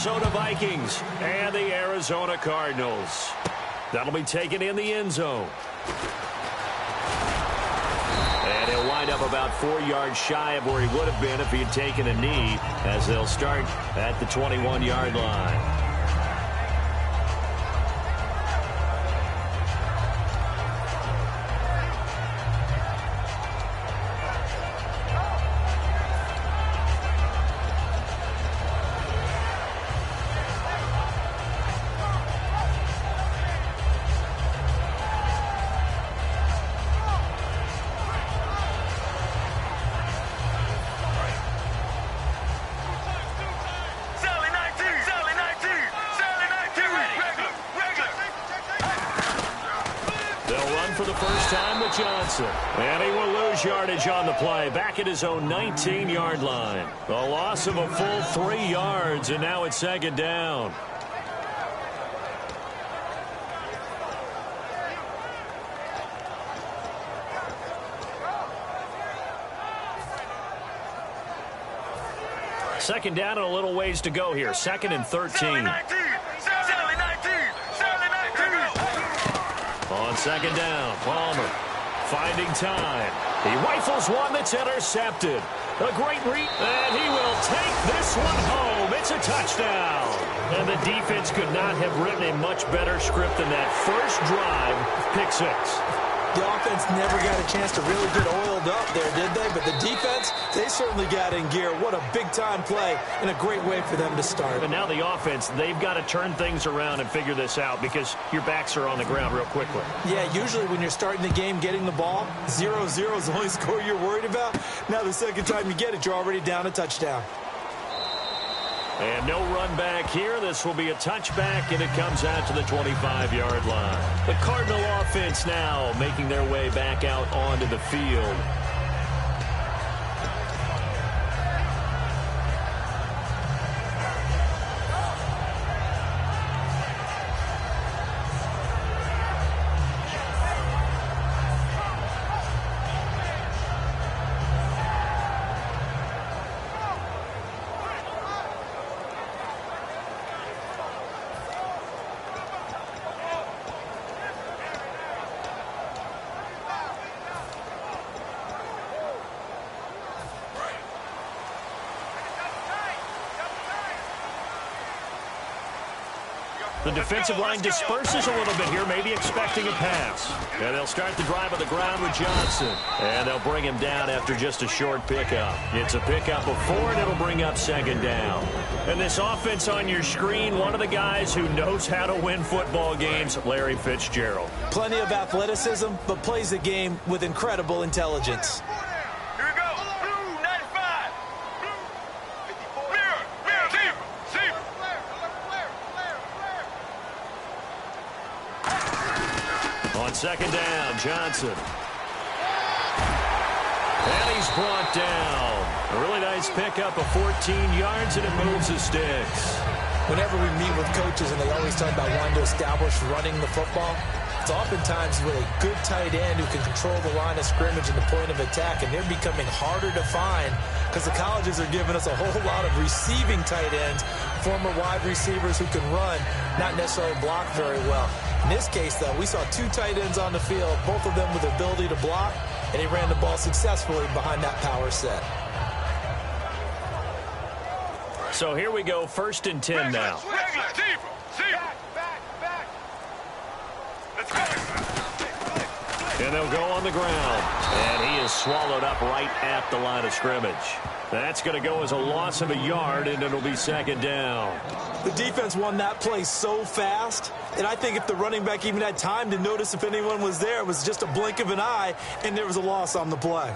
Minnesota Vikings and the Arizona Cardinals. That'll be taken in the end zone. And he'll wind up about 4 yards shy of where he would have been if he had taken a knee, as they'll start at the 21-yard line. And he will lose yardage on the play, back at his own 19-yard line. A loss of a full 3 yards, and now it's second down. Second down and a little ways to go here. Second and 13. On second down, Palmer finding time. He rifles one that's intercepted. A great read, and he will take this one home. It's a touchdown. And the defense could not have written a much better script than that first drive. Pick six. The offense never got a chance to really get oiled up there, did they? But the defense, they certainly got in gear. What a big-time play and a great way for them to start. And now the offense, they've got to turn things around and figure this out because your backs are on the ground real quickly. Yeah, usually when you're starting the game, getting the ball, 0-0 is the only score you're worried about. Now the second time you get it, you're already down a touchdown. And no run back here. This will be a touchback, and it comes out to the 25-yard line. The Cardinal offense now making their way back out onto the field. The defensive line disperses a little bit here, maybe expecting a pass. And they'll start the drive on the ground with Johnson. And they'll bring him down after just a short pickup. It's a pickup of 4, and it'll bring up second down. And this offense on your screen, one of the guys who knows how to win football games, Larry Fitzgerald. Plenty of athleticism, but plays the game with incredible intelligence. Second down, Johnson. And he's brought down. A really nice pickup of 14 yards, and it moves the sticks. Whenever we meet with coaches, and they always talk about wanting to establish running the football, it's oftentimes with a good tight end who can control the line of scrimmage and the point of attack, and they're becoming harder to find because the colleges are giving us a whole lot of receiving tight ends, former wide receivers who can run, not necessarily block very well. In this case, though, we saw 2 tight ends on the field, both of them with the ability to block, and he ran the ball successfully behind that power set. So here we go, 1st and 10 now. And they'll go on the ground. And he is swallowed up right at the line of scrimmage. That's going to go as a loss of a yard, and it'll be second down. The defense won that play so fast, and I think if the running back even had time to notice if anyone was there, it was just a blink of an eye, and there was a loss on the play.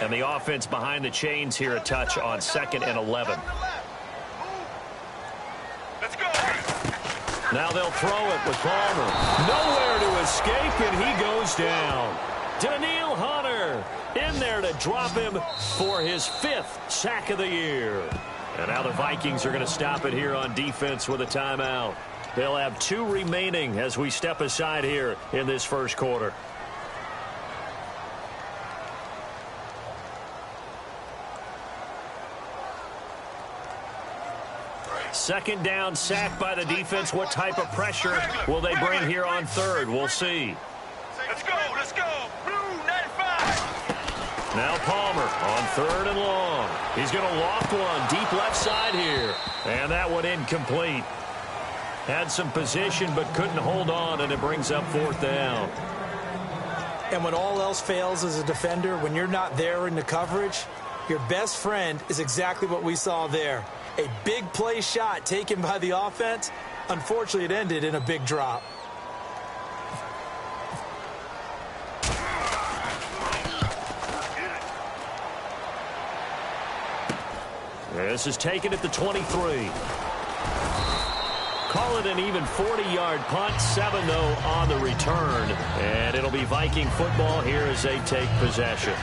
And the offense behind the chains here, a touch on 2nd and 11. Now they'll throw it with Palmer. Nowhere to escape, and he goes down. Daniil Hunter in there to drop him for his 5th sack of the year. And now the Vikings are going to stop it here on defense with a timeout. They'll have 2 remaining as we step aside here in this first quarter. Second down, sack by the defense. What type of pressure will they bring here on third? We'll see. Let's go. Blue 95. Now Palmer on third and long. He's going to loft one deep left side here. And that one incomplete. Had some position but couldn't hold on, and it brings up fourth down. And when all else fails as a defender, when you're not there in the coverage, your best friend is exactly what we saw there. A big play shot taken by the offense. Unfortunately, it ended in a big drop. This is taken at the 23. Call it an even 40-yard punt, 7-0 on the return. And it'll be Viking football here as they take possession.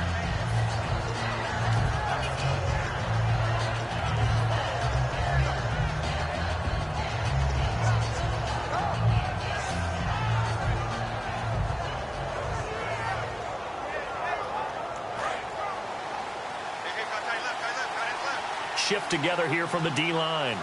Shift together here from the D-line.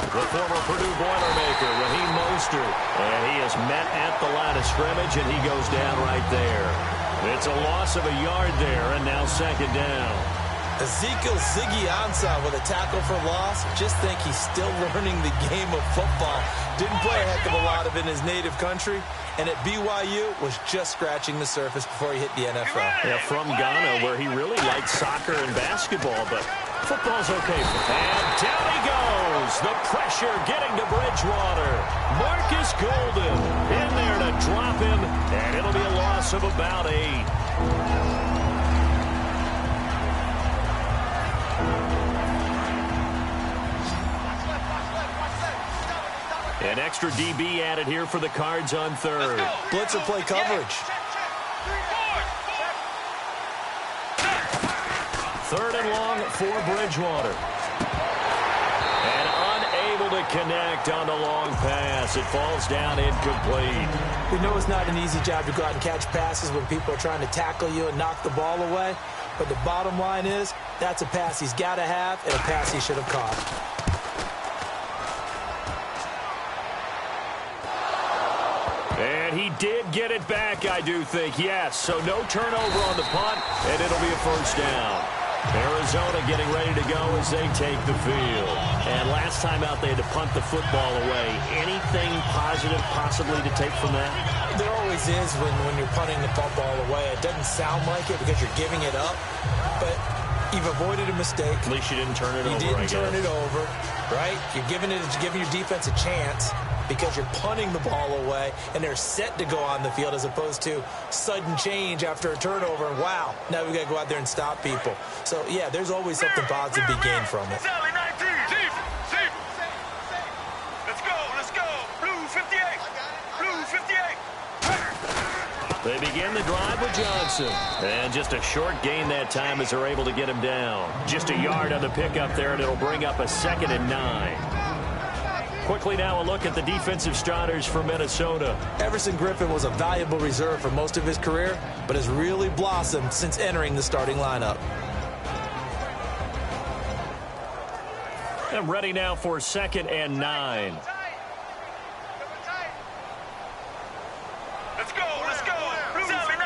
The former Purdue Boilermaker, Raheem Mostert. And he is met at the line of scrimmage, and he goes down right there. It's a loss of a yard there, and now second down. Ezekiel Ziggy Ansah with a tackle for loss. Just think he's still learning the game of football. Didn't play a heck of a lot of it in his native country. And at BYU was just scratching the surface before he hit the NFL. Yeah, from Ghana, where he really liked soccer and basketball, but football's okay for him. And down he goes. The pressure getting to Bridgewater. Marcus Golden in there to drop him, and it'll be a loss of about 8. An extra DB added here for the Cards on third. Blitzer play coverage. Third and long for Bridgewater. And unable to connect on the long pass. It falls down incomplete. We know it's not an easy job to go out and catch passes when people are trying to tackle you and knock the ball away. But the bottom line is, that's a pass he's got to have and a pass he should have caught. And he did get it back, I do think, yes. So no turnover on the punt, and it'll be a first down. Arizona getting ready to go as they take the field. And last time out, they had to punt the football away. Anything positive possibly to take from that? There always is when you're punting the football away. It doesn't sound like it because you're giving it up, but you've avoided a mistake. At least you didn't turn it over, You didn't turn it over, right? You're giving your defense a chance because you're punting the ball away, and they're set to go on the field as opposed to sudden change after a turnover. And wow, now we've got to go out there and stop people. So, yeah, there's always something positive to be gained from it. Let's go. Blue 58. Blue 58. They begin the drive with Johnson. And just a short gain that time as they're able to get him down. Just a yard on the pickup there, and it'll bring up a 2nd and 9. Quickly now a look at the defensive starters for Minnesota. Everson Griffin was a valuable reserve for most of his career, but has really blossomed since entering the starting lineup. And ready now for 2nd and 9. Let's go. Blue 19.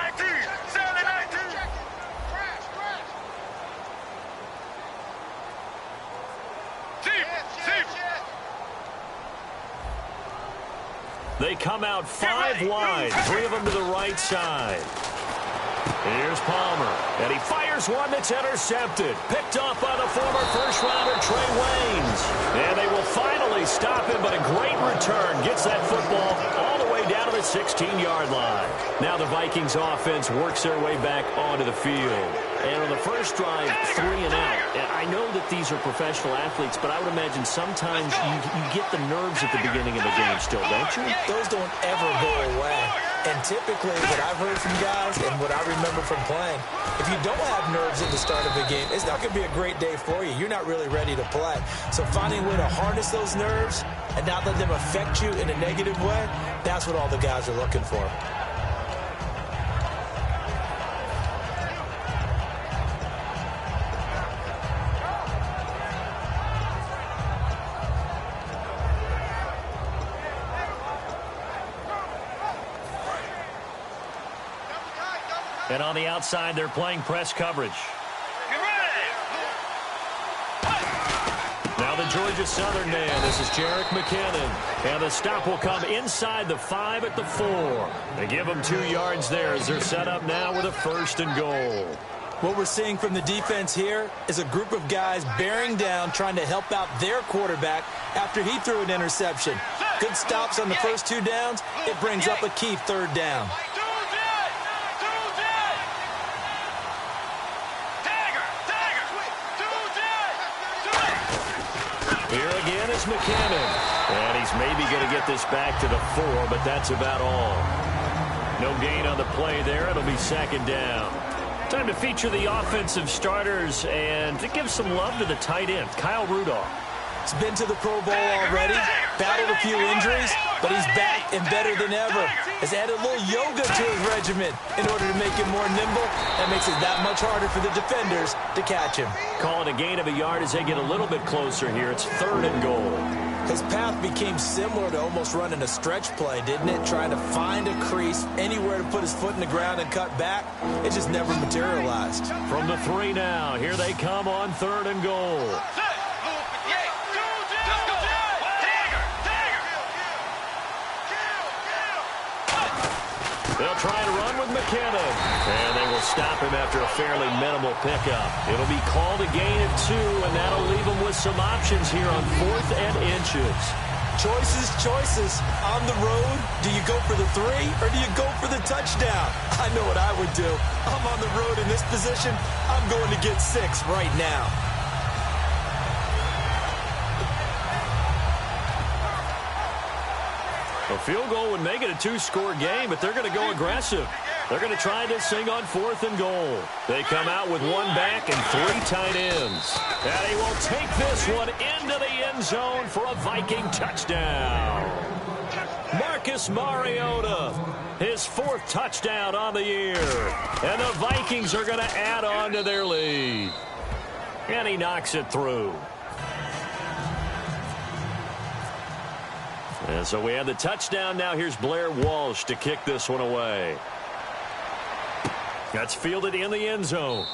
They come out 5 wide, 3 of them to the right side. Here's Palmer, and he fires one that's intercepted. Picked off by the former first-rounder Trey Waynes. And they will finally stop him, but a great return. Gets that football all the way down to the 16-yard line. Now the Vikings offense works their way back onto the field. And on the first drive, 3 and out. And I know that these are professional athletes, but I would imagine sometimes you get the nerves at the beginning of the game still, don't you? Those don't ever go away. And typically, what I've heard from guys and what I remember from playing, if you don't have nerves at the start of a game, it's not going to be a great day for you. You're not really ready to play. So finding a way to harness those nerves and not let them affect you in a negative way, that's what all the guys are looking for. And on the outside, they're playing press coverage. Get ready. Now the Georgia Southern man. This is Jerick McKinnon. And the stop will come inside the 5 at the 4. They give them 2 yards there as they're set up now with a 1st and goal. What we're seeing from the defense here is a group of guys bearing down, trying to help out their quarterback after he threw an interception. Good stops on the first 2 downs. It brings up a key 3rd down. Here again is McKinnon. And he's maybe going to get this back to the 4, but that's about all. No gain on the play there. It'll be 2nd down. Time to feature the offensive starters and to give some love to the tight end, Kyle Rudolph. He's been to the Pro Bowl already, battled a few injuries, but he's back and better than ever. Has added a little yoga to his regimen in order to make him more nimble. That makes it that much harder for the defenders to catch him. Call it a gain of a yard as they get a little bit closer here. It's 3rd and goal. His path became similar to almost running a stretch play, didn't it? Trying to find a crease, anywhere to put his foot in the ground and cut back. It just never materialized. From the 3 now, here they come on 3rd and goal. They'll try to run with McKinnon. And they will stop him after a fairly minimal pickup. It'll be called a gain of 2, and that'll leave them with some options here on 4th and inches. Choices. On the road, do you go for the 3 or do you go for the touchdown? I know what I would do. I'm on the road in this position. I'm going to get 6 right now. A field goal would make it a 2-score game, but they're going to go aggressive. They're going to try this thing on 4th and goal. They come out with 1 back and 3 tight ends. And he will take this one into the end zone for a Viking touchdown. Marcus Mariota, his 4th touchdown on the year. And the Vikings are going to add on to their lead. And he knocks it through. And so we have the touchdown. Now here's Blair Walsh to kick this one away. That's fielded in the end zone.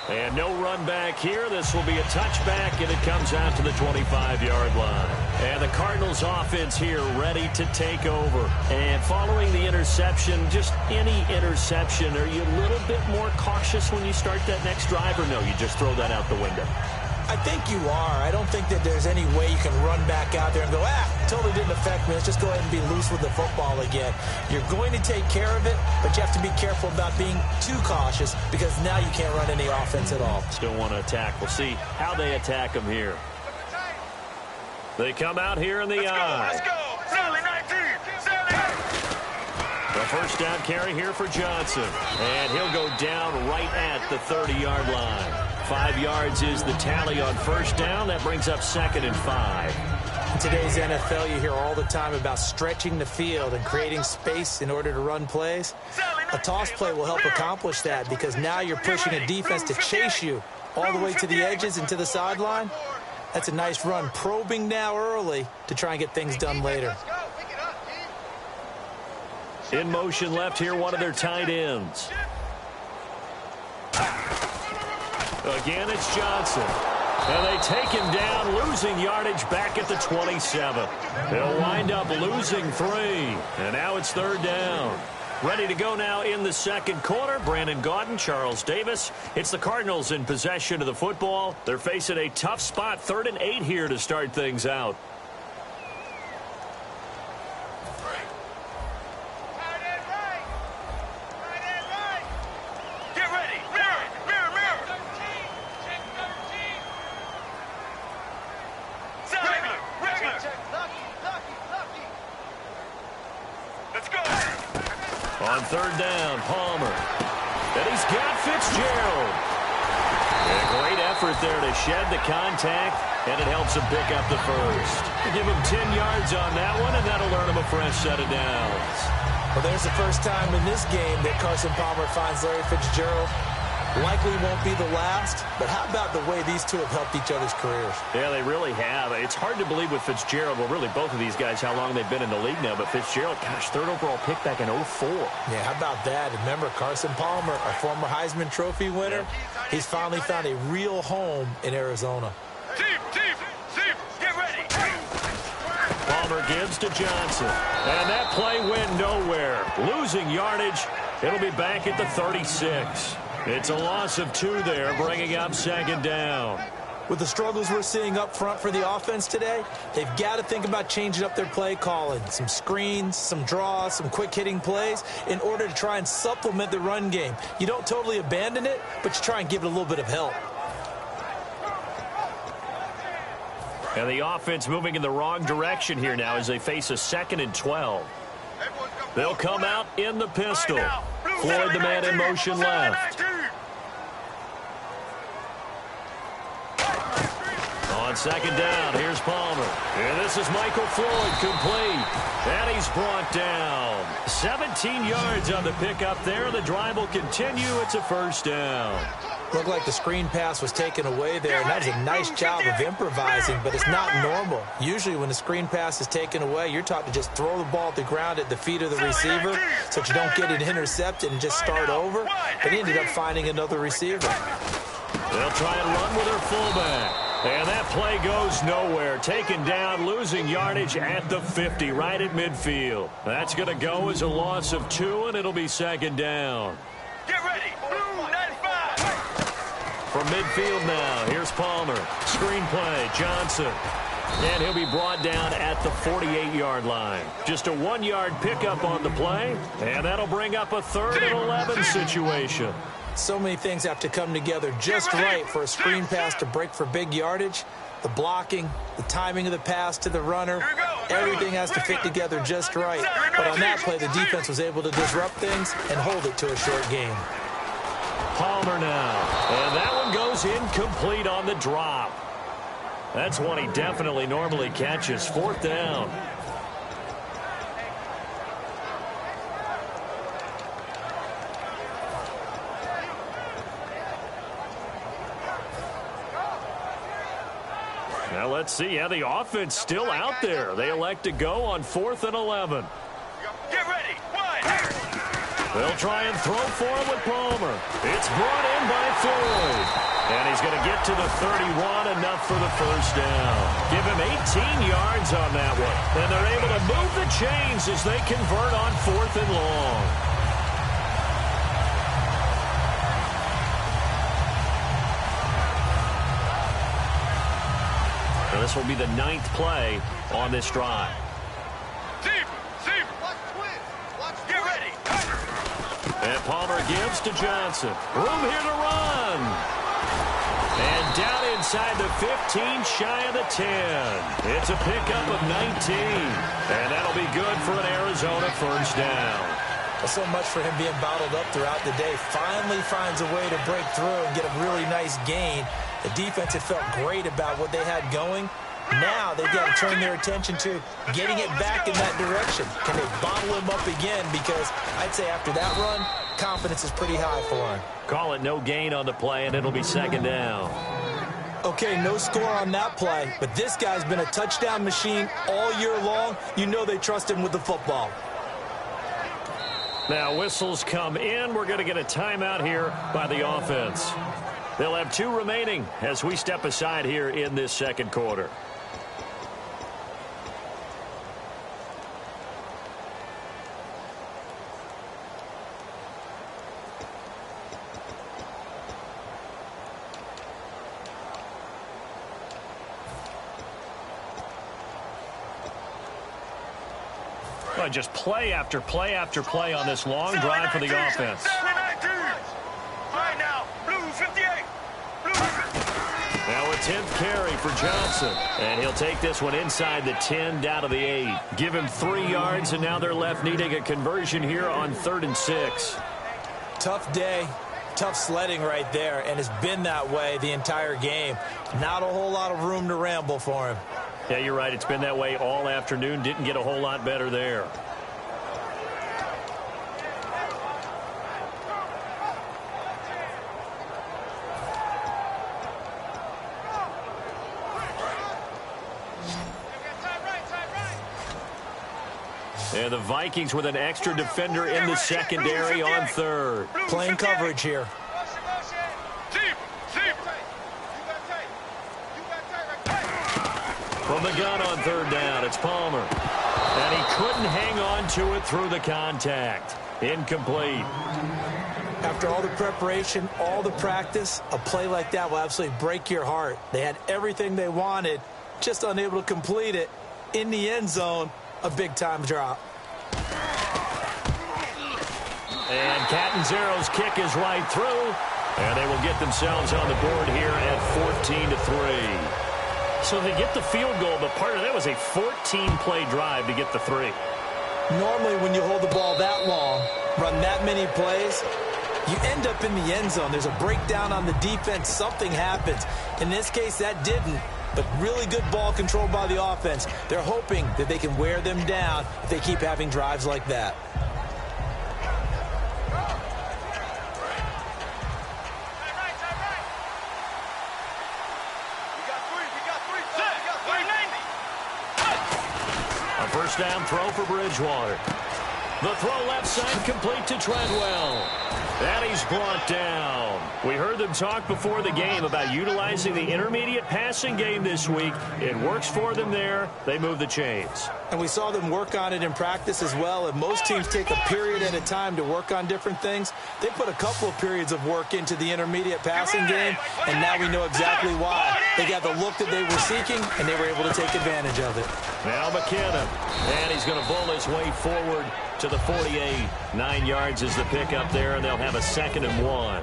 And no run back here. This will be a touchback, and it comes out to the 25-yard line. And the Cardinals offense here ready to take over. And following the interception, just any interception, are you a little bit more cautious when you start that next drive, or no, you just throw that out the window? I think you are. I don't think that there's any way you can run back out there and go, totally didn't affect me. Let's just go ahead and be loose with the football again. You're going to take care of it, but you have to be careful about being too cautious because now you can't run any offense at all. Still want to attack. We'll see how they attack them here. They come out here in the eye. Let's go. Sally 19. Sally. The 1st down carry here for Johnson. And he'll go down right at the 30-yard line. 5 yards is the tally on 1st down. That brings up 2nd and 5. In today's NFL, you hear all the time about stretching the field and creating space in order to run plays. A toss play will help accomplish that because now you're pushing a defense to chase you all the way to the edges and to the sideline. That's a nice run, probing now early to try and get things done later. In motion left here, one of their tight ends. Again, it's Johnson. And they take him down, losing yardage back at the 27. They'll wind up losing 3. And now it's 3rd down. Ready to go now in the 2nd quarter. Brandon Gaudin, Charles Davis. It's the Cardinals in possession of the football. They're facing a tough spot, 3rd and 8 here to start things out. Let's go. On third down, Palmer. And he's got Fitzgerald. A great effort there to shed the contact, and it helps him pick up the first. Give him 10 yards on that one, and that'll earn him a fresh set of downs. Well, there's the first time in this game that Carson Palmer finds Larry Fitzgerald. Likely won't be the last, but how about the way these two have helped each other's careers? Yeah, they really have. It's hard to believe with Fitzgerald, well, really both of these guys, how long they've been in the league now. But Fitzgerald, gosh, third overall pick back in 04. Yeah, how about that? Remember, Carson Palmer, a former Heisman Trophy winner, he's finally found a real home in Arizona. Team, get ready. Palmer gives to Johnson. And that play went nowhere. Losing yardage. It'll be back at the 36. It's a loss of 2 there, bringing up second down. With the struggles we're seeing up front for the offense today, they've got to think about changing up their play calling. Some screens, some draws, some quick-hitting plays in order to try and supplement the run game. You don't totally abandon it, but you try and give it a little bit of help. And the offense moving in the wrong direction here now as they face a 2nd and 12. They'll come out in the pistol. Floyd, the man in motion left. On second down, here's Palmer. And this is Michael Floyd, complete. And he's brought down. 17 yards on the pickup there. The drive will continue. It's a first down. Looked like the screen pass was taken away there, and that was a nice job of improvising, but it's not normal. Usually when the screen pass is taken away, you're taught to just throw the ball at the ground at the feet of the receiver so that you don't get it intercepted and just start over, but he ended up finding another receiver. They'll try and run with their fullback. And that play goes nowhere. Taken down, losing yardage at the 50, right at midfield. That's going to go as a loss of 2, and it'll be second down. Get ready. Blue 95. From midfield now, here's Palmer. Screen play, Johnson. And he'll be brought down at the 48-yard line. Just a 1-yard pickup on the play, and that'll bring up a 3rd and 11 situation. So many things have to come together just right for a screen pass to break for big yardage. The blocking, the timing of the pass to the runner, everything has to fit together just right. But on that play, the defense was able to disrupt things and hold it to a short game. Palmer now. And that one goes incomplete on the drop. That's one he definitely normally catches. 4th down. Now let's see how the offense still out there. They elect to go on 4th and 11. Get ready. They'll try and throw for him with Palmer. It's brought in by Floyd. And he's going to get to the 31, enough for the first down. Give him 18 yards on that one. And they're able to move the chains as they convert on 4th and long. Now this will be the 9th play on this drive. Get ready. And Palmer gives to Johnson. Room here to run. And down inside the 15, shy of the 10. It's a pickup of 19. And that'll be good for an Arizona first down. Well, so much for him being bottled up throughout the day. Finally finds a way to break through and get a really nice gain. The defense had felt great about what they had going. Now they've got to turn their attention to getting it back in that direction. Can they bottle him up again? Because I'd say after that run, confidence is pretty high for him. Call it no gain on the play, and it'll be second down. Okay, no score on that play, but this guy's been a touchdown machine all year long. You know they trust him with the football. Now whistles come in. We're going to get a timeout here by the offense. They'll have 2 remaining as we step aside here in this second quarter. Just play after play after play on this long drive for the offense. Right now, blue 58. Now with 10th carry for Johnson. And he'll take this one inside the 10 down to the 8. Give him 3 yards, and now they're left needing a conversion here on 3rd and 6. Tough day, tough sledding right there, and it's been that way the entire game. Not a whole lot of room to ramble for him. Yeah, you're right. It's been that way all afternoon. Didn't get a whole lot better there. And the Vikings with an extra defender in the secondary on 3rd. Playing coverage here. From the gun on 3rd down, it's Palmer. And he couldn't hang on to it through the contact. Incomplete. After all the preparation, all the practice, a play like that will absolutely break your heart. They had everything they wanted, just unable to complete it. In the end zone, a big-time drop. And Catanzaro's kick is right through. And they will get themselves on the board here at 14-3. So they get the field goal, but part of that was a 14-play drive to get the 3. Normally, when you hold the ball that long, run that many plays, you end up in the end zone. There's a breakdown on the defense. Something happens. In this case, that didn't. But really good ball control by the offense. They're hoping that they can wear them down if they keep having drives like that. A first down throw for Bridgewater. The throw left side complete to Treadwell. And he's brought down. We heard them talk before the game about utilizing the intermediate passing game this week. It works for them there. They move the chains. And we saw them work on it in practice as well. And most teams take a period at a time to work on different things. They put a couple of periods of work into the intermediate passing game, and now we know exactly why. They got the look that they were seeking, and they were able to take advantage of it. Now McKinnon. And he's going to bull his way forward to the 48. 9 yards is the pickup there, and they'll have a 2nd and 1.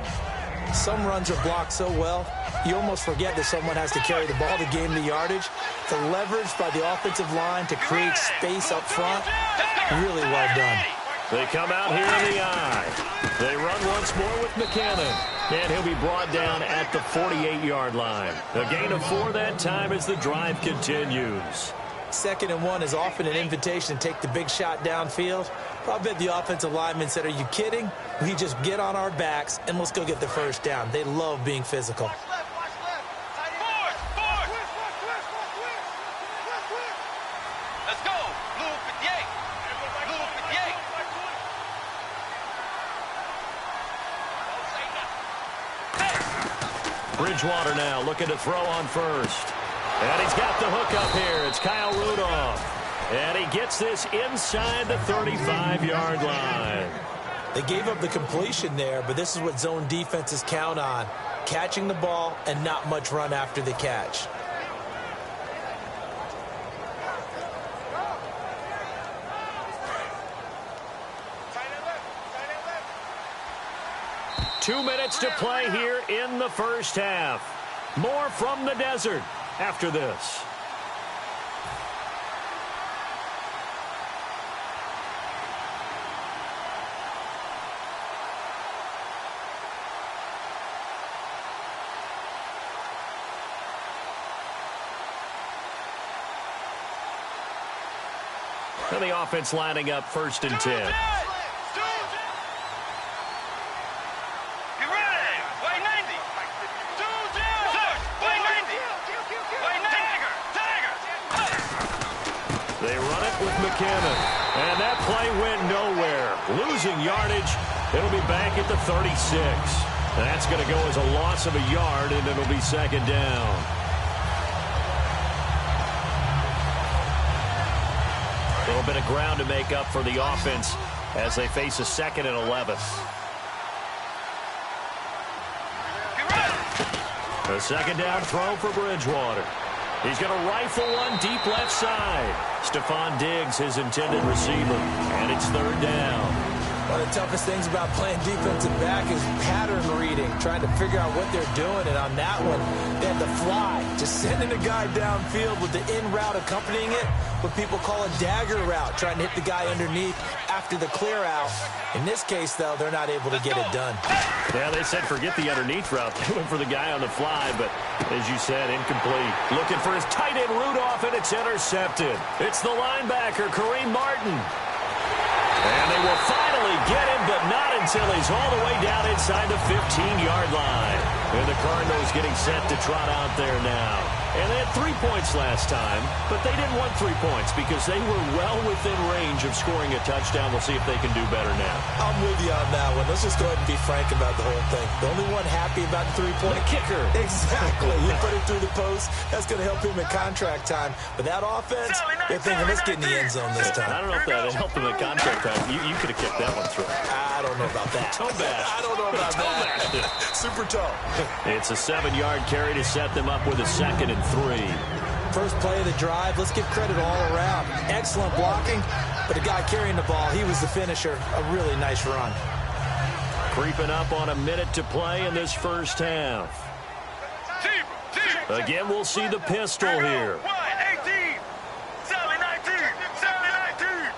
Some runs are blocked so well, you almost forget that someone has to carry the ball to gain the yardage. The leverage by the offensive line to create space up front, really well done. They come out here in the eye. They run once more with McKinnon. And he'll be brought down at the 48-yard line. A gain of 4 that time as the drive continues. 2nd and 1 is often an invitation to take the big shot downfield. I bet the offensive lineman said, "Are you kidding? We just get on our backs and let's go get the first down." They love being physical. Let's go. Blue 58. Blue 58. Bridgewater now looking to throw on 1st. And he's got the hook up here. It's Kyle Rudolph. And he gets this inside the 35-yard line. They gave up the completion there, but this is what zone defenses count on. Catching the ball and not much run after the catch. Two minutes to play here in the first half. More from the desert after this. And the offense lining up 1st and 10. They run it with McKinnon. And that play went nowhere. Losing yardage. It'll be back at the 36. That's going to go as a loss of a yard, and it'll be 2nd down. A little bit of ground to make up for the offense as they face a 2nd and 11. A 2nd down throw for Bridgewater. He's going to rifle one deep left side. Stephon Diggs, his intended receiver. And it's 3rd down. One of the toughest things about playing defensive back is pattern reading, trying to figure out what they're doing. And on that one, they had to fly, just sending a guy downfield with the in route accompanying it, what people call a dagger route, trying to hit the guy underneath after the clear out. In this case, though, they're not able to get it done. Yeah, they said forget the underneath route. They went for the guy on the fly, but as you said, incomplete. Looking for his tight end Rudolph, and it's intercepted. It's the linebacker, Kareem Martin. And they will finally get him, but not until he's all the way down inside the 15-yard line. And the Cardinals getting set to trot out there now. And they had 3 points last time, but they didn't want 3 points because they were well within range of scoring a touchdown. We'll see if they can do better now. I'm with you on that one. Let's just go ahead and be frank about the whole thing. The only one happy about the 3-point the kicker. Exactly. You put it through the post. That's going to help him at contract time. But that offense, they're thinking, let's get in the end zone this time. I don't know if that helped him at contract time. You could have kicked that one through. I don't know about that. Toe bash. I don't know about that. Super toe. It's a 7-yard carry to set them up with a 2nd and 3. First play of the drive, let's give credit all around. Excellent blocking, but the guy carrying the ball, he was the finisher. A really nice run. Creeping up on a minute to play in this first half. Again, we'll see the pistol here. 18, 19, 19.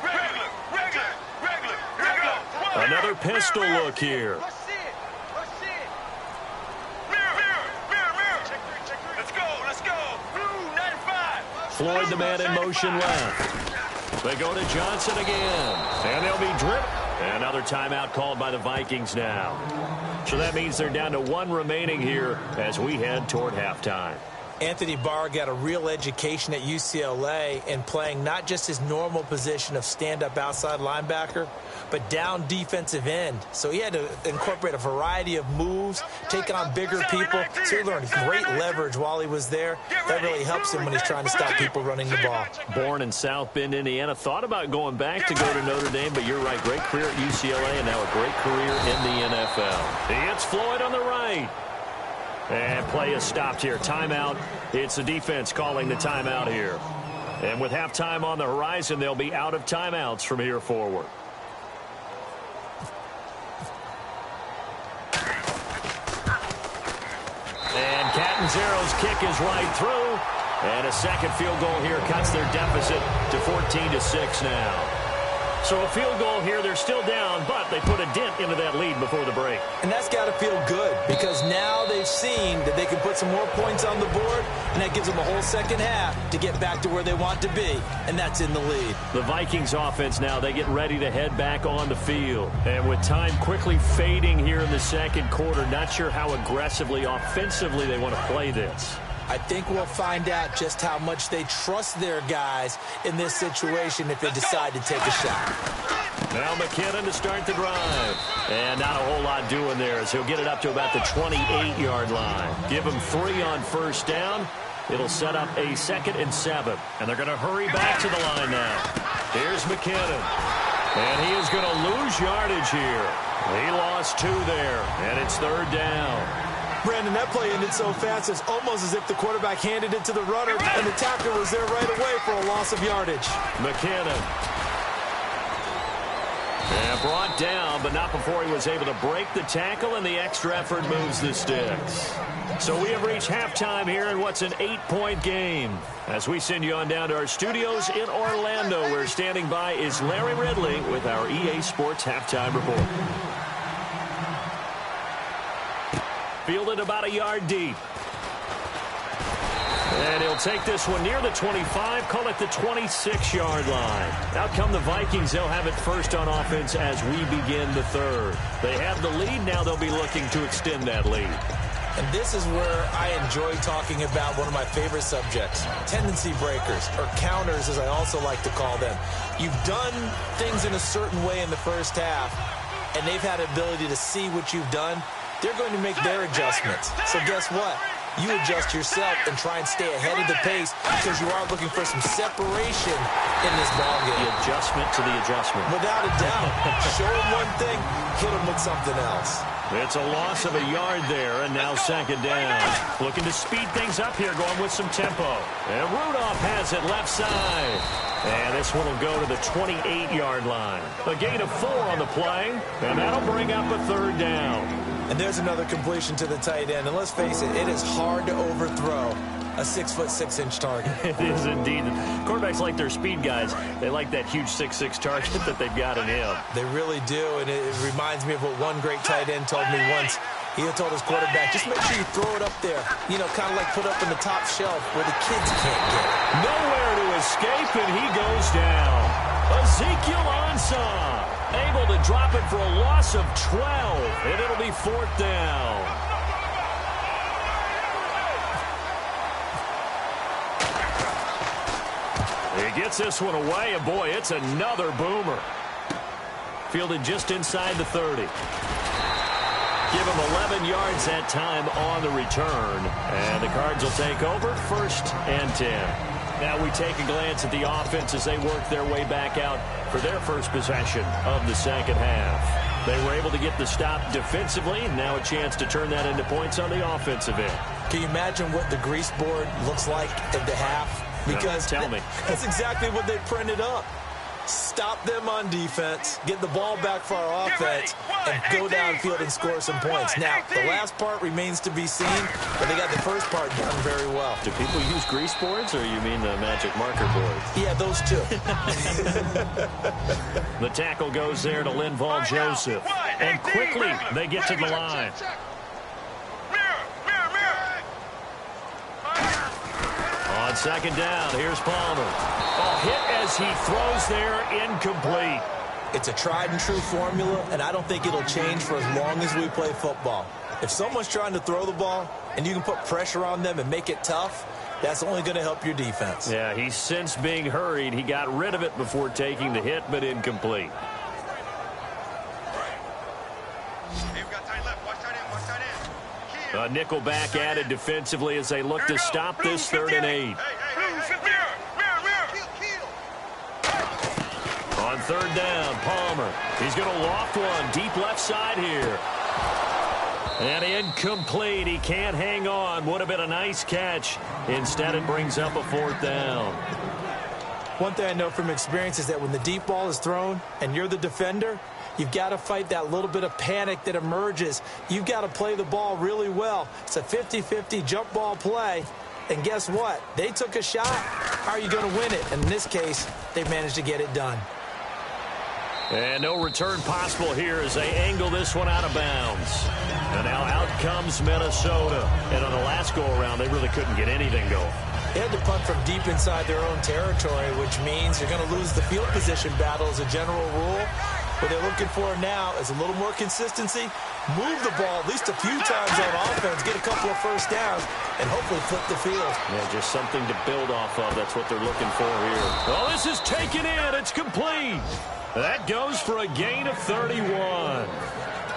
Regular. Another pistol look here. Floyd, the man in motion left. They go to Johnson again. And they'll be dripped. Another timeout called by the Vikings now. So that means they're down to 1 remaining here as we head toward halftime. Anthony Barr got a real education at UCLA in playing not just his normal position of stand-up outside linebacker, but down defensive end. So he had to incorporate a variety of moves, take on bigger people. So he learned great leverage while he was there. That really helps him when he's trying to stop people running the ball. Born in South Bend, Indiana. Thought about going back to go to Notre Dame, but you're right. Great career at UCLA and now a great career in the NFL. He hits Floyd on the right. And play is stopped here. Timeout. It's the defense calling the timeout here. And with halftime on the horizon, they'll be out of timeouts from here forward. And Catanzaro's kick is right through. And a second field goal here cuts their deficit to 14-6 now. So a field goal here, they're still down, but they put a dent into that lead before the break. And that's got to feel good because now they've seen that they can put some more points on the board, and that gives them a whole second half to get back to where they want to be, and that's in the lead. The Vikings offense now, they get ready to head back on the field. And with time quickly fading here in the second quarter, not sure how aggressively, offensively they want to play this. I think we'll find out just how much they trust their guys in this situation if they decide to take a shot. Now McKinnon to start the drive. And not a whole lot doing there as he'll get it up to about the 28-yard line. Give him 3 on first down. It'll set up a 2nd and 7. And they're going to hurry back to the line now. Here's McKinnon. And he is going to lose yardage here. He lost 2 there. And it's 3rd down. Brandon, that play ended so fast, it's almost as if the quarterback handed it to the runner, and the tackler was there right away for a loss of yardage. McKinnon. And brought down, but not before he was able to break the tackle, and the extra effort moves the sticks. So we have reached halftime here in what's an 8-point game. As we send you on down to our studios in Orlando, where standing by is Larry Ridley with our EA Sports Halftime Report. Fielded about a yard deep. And he'll take this one near the 25, call it the 26-yard line. Out come the Vikings. They'll have it first on offense as we begin the third. They have the lead. Now they'll be looking to extend that lead. And this is where I enjoy talking about one of my favorite subjects, tendency breakers, or counters as I also like to call them. You've done things in a certain way in the first half, and they've had the ability to see what you've done. They're going to make their adjustments. So guess what? you adjust yourself and try and stay ahead of the pace because you are looking for some separation in this ballgame. The adjustment to the adjustment. Without a doubt. Show them one thing, hit them with something else. It's a loss of a yard there, and now second down. Looking to speed things up here, going with some tempo. And Rudolph has it left side. And this one will go to the 28-yard line. A gain of 4 on the play, and that'll bring up a third down. And there's another completion to the tight end. And let's face it, it is hard to overthrow a 6'6" target. It is indeed. Quarterbacks like their speed guys. They like that huge 6'6" target that they've got in him. They really do, and it reminds me of what one great tight end told me once. He had told his quarterback, just make sure you throw it up there. You know, kind of like put up in the top shelf where the kids can't get it. Nowhere to escape, and he goes down. Ezekiel Ansah able to drop it for a loss of 12, and it'll be fourth down. He gets this one away, and boy, it's another boomer. Fielded just inside the 30. Give him 11 yards that time on the return. And the Cards will take over, 1st and 10. Now we take a glance at the offense as they work their way back out for their first possession of the second half. They were able to get the stop defensively. Now a chance to turn that into points on the offensive end. Can you imagine what the grease board looks like at the half? Because tell me. That's exactly what they printed up. Stop them on defense, get the ball back for our offense, and go downfield and score some points. Now, the last part remains to be seen, but they got the first part done very well. Do people use grease boards, or you mean the magic marker boards? Yeah, those two. The tackle goes there to Linval Joseph. And quickly, they get to the line. On second down, here's Palmer. Hit as he throws there, incomplete. It's a tried and true formula, and I don't think it'll change for as long as we play football. If someone's trying to throw the ball and you can put pressure on them and make it tough, that's only going to help your defense. Yeah, he's since being hurried. He got rid of it before taking the hit, but incomplete. A nickel back added defensively as they look to stop this 3rd and 8. On 3rd down, Palmer. He's going to loft one deep left side here. And incomplete. He can't hang on. Would have been a nice catch. Instead, it brings up a 4th down. One thing I know from experience is that when the deep ball is thrown and you're the defender, you've got to fight that little bit of panic that emerges. You've got to play the ball really well. It's a 50-50 jump ball play. And guess what? They took a shot. How are you going to win it? And in this case, they managed to get it done. And no return possible here as they angle this one out of bounds. And now out comes Minnesota. And on the last go-around, they really couldn't get anything going. They had to punt from deep inside their own territory, which means you're going to lose the field position battle as a general rule. What they're looking for now is a little more consistency, move the ball at least a few times on offense, get a couple of first downs, and hopefully flip the field. Yeah, just something to build off of. That's what they're looking for here. Oh, this is taken in. It's complete. That goes for a gain of 31.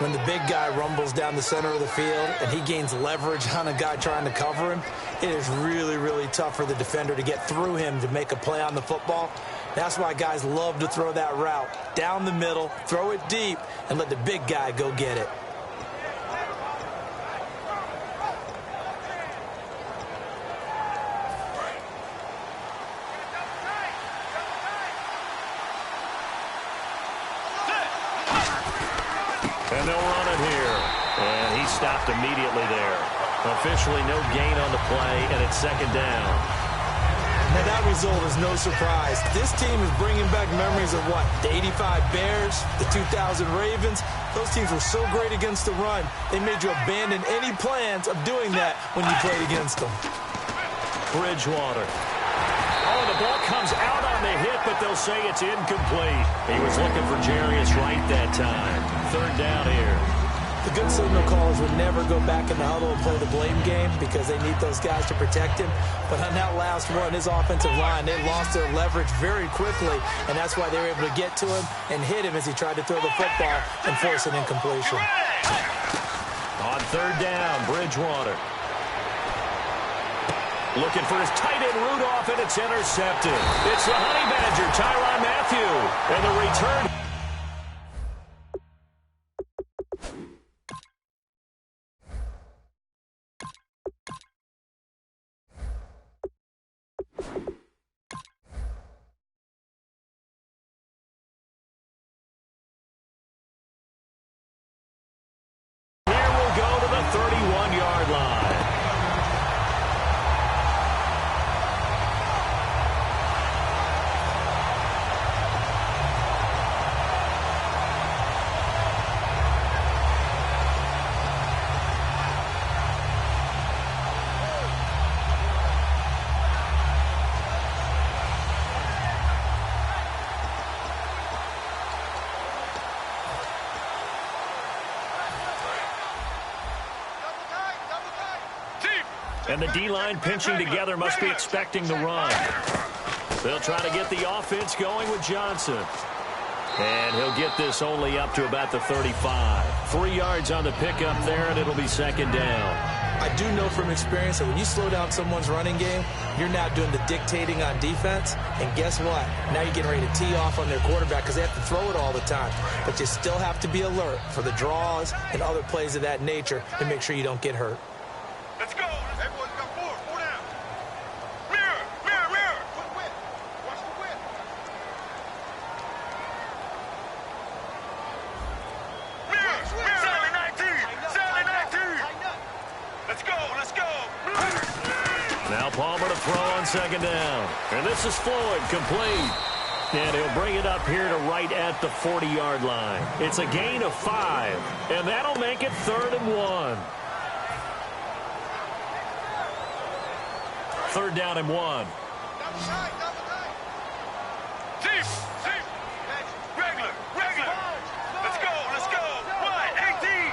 When the big guy rumbles down the center of the field and he gains leverage on a guy trying to cover him, it is really, really tough for the defender to get through him to make a play on the football. That's why guys love to throw that route down the middle, throw it deep, and let the big guy go get it. And they'll run it here. And he stopped immediately there. Officially no gain on the play, and it's second down. Now that result is no surprise. This team is bringing back memories of what? The 85 Bears, the 2000 Ravens. Those teams were so great against the run. They made you abandon any plans of doing that when you played against them. Bridgewater. Oh, the ball comes out on the hit, but they'll say it's incomplete. He was looking for Jarius Wright that time. Third down here. The good signal callers would never go back in the huddle and play the blame game because they need those guys to protect him. But on that last one, his offensive line, they lost their leverage very quickly, and that's why they were able to get to him and hit him as he tried to throw the football and force an incompletion. On third down, Bridgewater. Looking for his tight end Rudolph, and it's intercepted. It's the Honey Badger, Tyrann Mathieu. And the return. Here we'll go to the 31-yard line. And the D-line pinching together must be expecting the run. They'll try to get the offense going with Johnson. And he'll get this only up to about the 35. 3 yards on the pickup there, and it'll be second down. I do know from experience that when you slow down someone's running game, you're now doing the dictating on defense. And guess what? Now you're getting ready to tee off on their quarterback because they have to throw it all the time. But you still have to be alert for the draws and other plays of that nature to make sure you don't get hurt. Let's go. Everyone's got four down. Mirror, mirror, mirror. Quick whip. Watch the whip. Mirror, mirror. Sally 19. Sally 19. Let's go, let's go. Now Palmer to throw on second down. And this is Floyd, complete. And he'll bring it up here to right at the 40-yard line. It's a gain of 5. And that'll make it 3rd and 1. 3rd down and 1. Deep. Regular. Let's go. Wide, 18.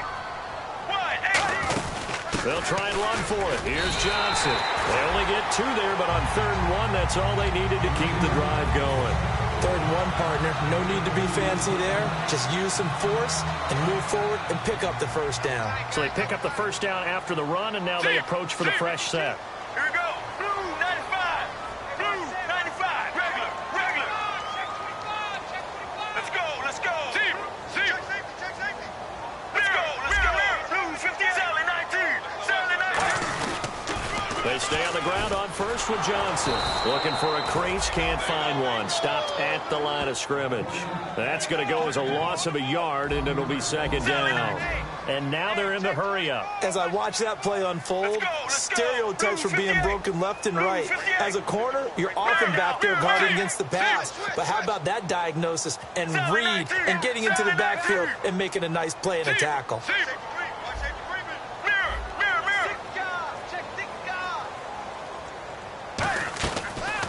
Wide, 18. They'll try and run for it. Here's Johnson. They only get 2 there, but on 3rd and 1, that's all they needed to keep the drive going. 3rd and 1, partner. No need to be fancy there. Just use some force and move forward and pick up the first down. So they pick up the first down after the run, and now they approach for the fresh set. Here we go. Blue 95. Blue 95. Regular. Let's go. Deep. Check safety. Let's go. Blue 50. Sally 19. They stay on the ground on first with Johnson. Looking for a crease, can't find one. Stopped at the line of scrimmage. That's going to go as a loss of a yard, and it'll be second down. And now they're in the hurry-up. As I watch that play unfold, stereotypes are being broken left and right. As a corner, you're often back there guarding against the pass. But how about that diagnosis and read and getting into the backfield and making a nice play and a tackle?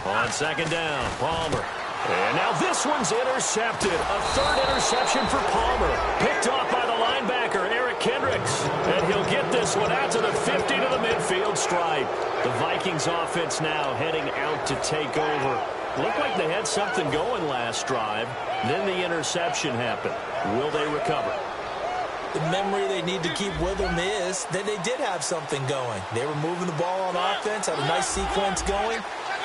On second down, Palmer. And now this one's intercepted. A 3rd interception for Palmer. Picked off by the linebacker, Eric Kendricks. And he'll get this one out to the 50 to the midfield stripe. The Vikings offense now heading out to take over. Looked like they had something going last drive. Then the interception happened. Will they recover? The memory they need to keep with them is that they did have something going. They were moving the ball on offense, had a nice sequence going.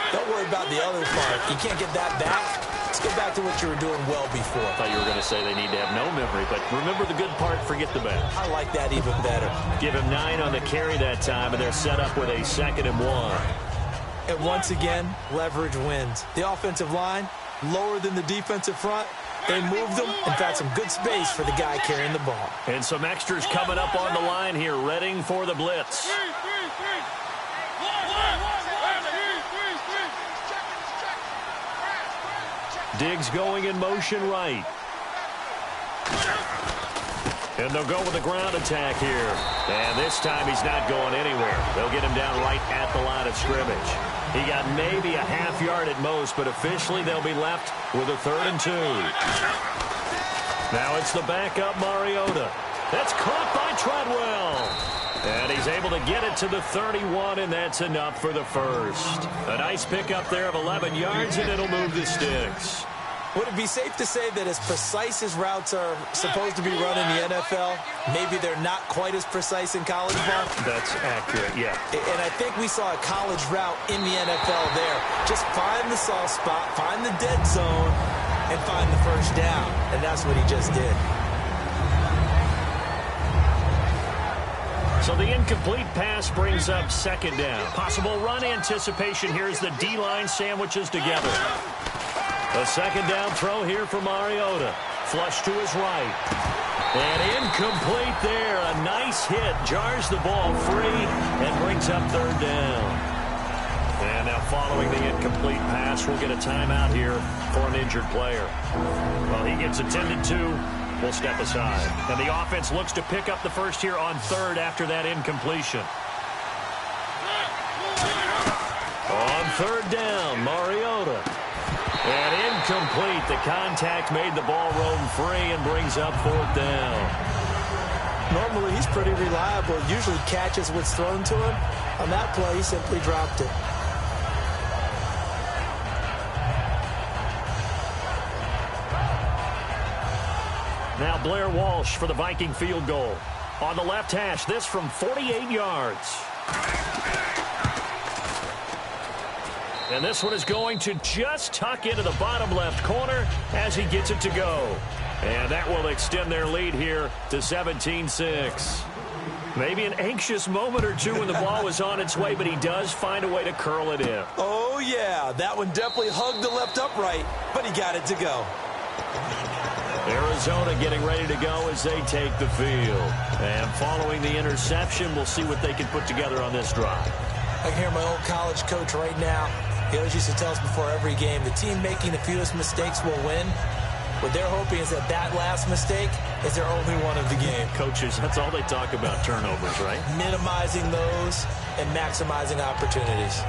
Don't worry about the other part. You can't get that back. Let's go back to what you were doing well before. I thought you were going to say they need to have no memory, but remember the good part, forget the bad. I like that even better. Give him 9 on the carry that time, and they're set up with a 2nd and 1. And once again, leverage wins. The offensive line, lower than the defensive front. They moved them and found some good space for the guy carrying the ball. And some extras coming up on the line here, readying for the blitz. Diggs going in motion right. And they'll go with a ground attack here. And this time he's not going anywhere. They'll get him down right at the line of scrimmage. He got maybe a half yard at most, but officially they'll be left with a 3rd and 2. Now it's the backup Mariota. That's caught by Treadwell. And he's able to get it to the 31, and that's enough for the first. A nice pickup there of 11 yards, and it'll move the sticks. Would it be safe to say that as precise as routes are supposed to be run in the NFL, maybe they're not quite as precise in college ball? That's accurate, yeah. And I think we saw a college route in the NFL there. Just find the soft spot, find the dead zone, and find the first down. And that's what he just did. So the incomplete pass brings up second down. Possible run anticipation here as the D-line sandwiches together. A second down throw here for Mariota. Flush to his right. And incomplete there. A nice hit. Jars the ball free and brings up third down. And now following the incomplete pass, we'll get a timeout here for an injured player. Well, he gets attended to. We'll step aside. And the offense looks to pick up the first here on third after that incompletion. On third down, Mariota. And incomplete. The contact made the ball roam free and brings up fourth down. Normally, he's pretty reliable. Usually catches what's thrown to him. On that play, he simply dropped it. Now Blair Walsh for the Viking field goal. On the left hash, this from 48 yards. And this one is going to just tuck into the bottom left corner as he gets it to go. And that will extend their lead here to 17-6. Maybe an anxious moment or two when the ball was on its way, but he does find a way to curl it in. Oh, yeah. That one definitely hugged the left upright, but he got it to go. Arizona getting ready to go as they take the field. And following the interception, we'll see what they can put together on this drive. I can hear my old college coach right now. He always used to tell us before every game, the team making the fewest mistakes will win. What they're hoping is that that last mistake is their only one of the game. Coaches, that's all they talk about, turnovers, right? Minimizing those and maximizing opportunities.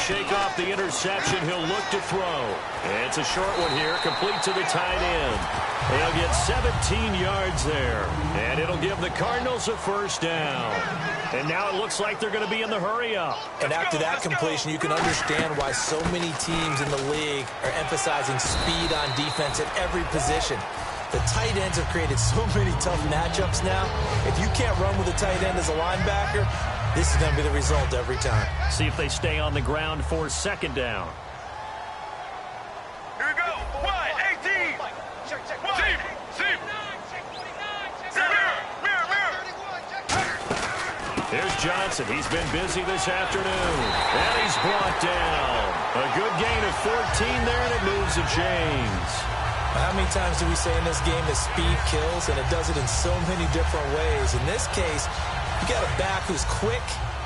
Shake off the interception. He'll look to throw. And it's a short one here, complete to the tight end. They'll get 17 yards there. And it'll give the Cardinals a first down. And now it looks like they're going to be in the hurry up. And after that completion, you can understand why so many teams in the league are emphasizing speed on defense at every position. The tight ends have created so many tough matchups now. If you can't run with a tight end as a linebacker, this is going to be the result every time. See if they stay on the ground for second down. Here we go. 1-18. Here's Johnson. He's been busy this afternoon. And he's brought down. A good gain of 14 there, and it moves the chains. How many times do we say in this game that speed kills, and it does it in so many different ways? In this case, you got a back who's quick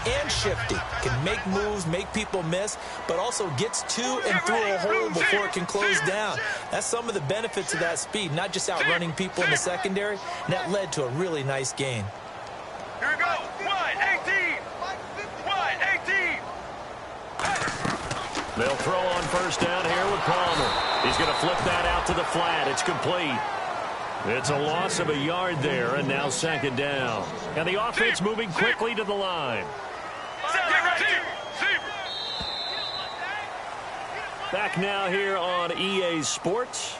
and shifty, can make moves, make people miss, but also gets to and through a hole before it can close down. That's some of the benefits of that speed, not just outrunning people in the secondary, and that led to a really nice gain. Here we go. 1-18. They'll throw on first down here with Palmer. He's going to flip that out to the flat. It's complete. It's a loss of a yard there, and now second down. And the offense moving quickly to the line. Back now here on EA Sports.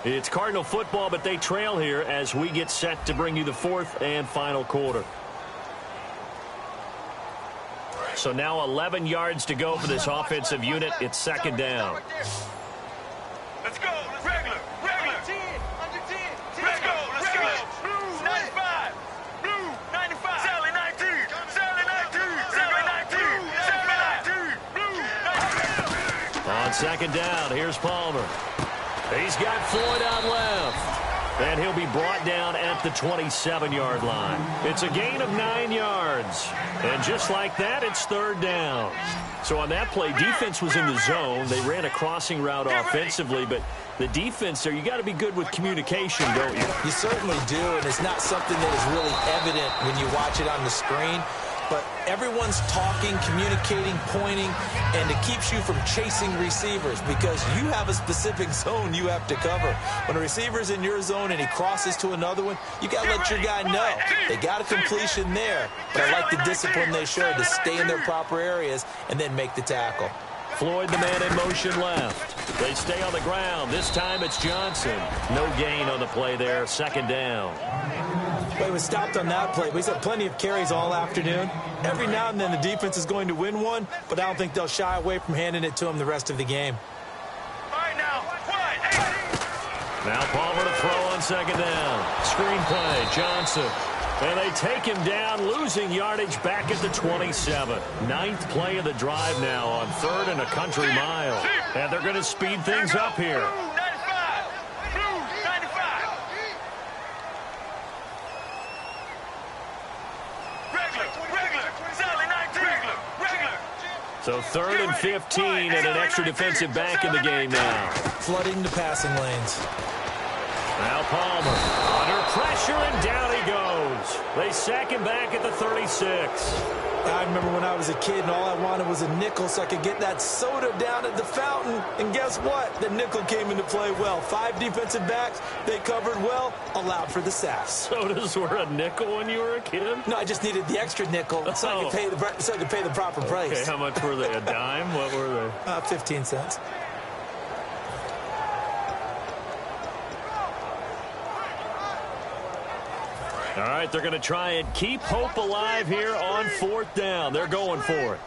It's Cardinal football, but they trail here as we get set to bring you the fourth and final quarter. So now 11 yards to go for this offensive unit. It's second down. Let's go. Regular. Under 10. Let's go. Blue 95. Blue 95. Sally 19. Sally 19. Blue 19. On second down, here's Palmer. He's got Floyd out left. And he'll be brought down at the 27-yard line. It's a gain of 9 yards. And just like that, it's third down. So on that play, defense was in the zone. They ran a crossing route offensively, but the defense there, you got to be good with communication, don't you? You certainly do, and it's not something that is really evident when you watch it on the screen. but everyone's talking, communicating, pointing, and it keeps you from chasing receivers because you have a specific zone you have to cover. When a receiver's in your zone and he crosses to another one, you got to let your guy know. They got a completion there, but I like the discipline they showed to stay in their proper areas and then make the tackle. Floyd, the man in motion left. They stay on the ground. This time it's Johnson. No gain on the play there. Second down. Well, he was stopped on that play, but he's had plenty of carries all afternoon. Every now and then the defense is going to win one, but I don't think they'll shy away from handing it to him the rest of the game. All right, now, Now Palmer to throw on second down. Screen play, Johnson. And they take him down, losing yardage back at the 27. Ninth play of the drive now on 3rd and a country mile. And they're going to speed things up here. So 3rd and 15 and an extra defensive back in the game now. Flooding the passing lanes. Now Palmer under pressure, and down he goes. They sack him back at the 36. I remember when I was a kid and all I wanted was a nickel so I could get that soda down at the fountain. And guess what? The nickel came into play well. 5 defensive backs. They covered well, allowed for the sacks. Sodas were a nickel when you were a kid? No, I just needed the extra nickel so I could pay the proper price. Okay, how much were they? A dime? What were they? 15 cents. All right, they're going to try and keep hope alive here on 4th down. They're going for it.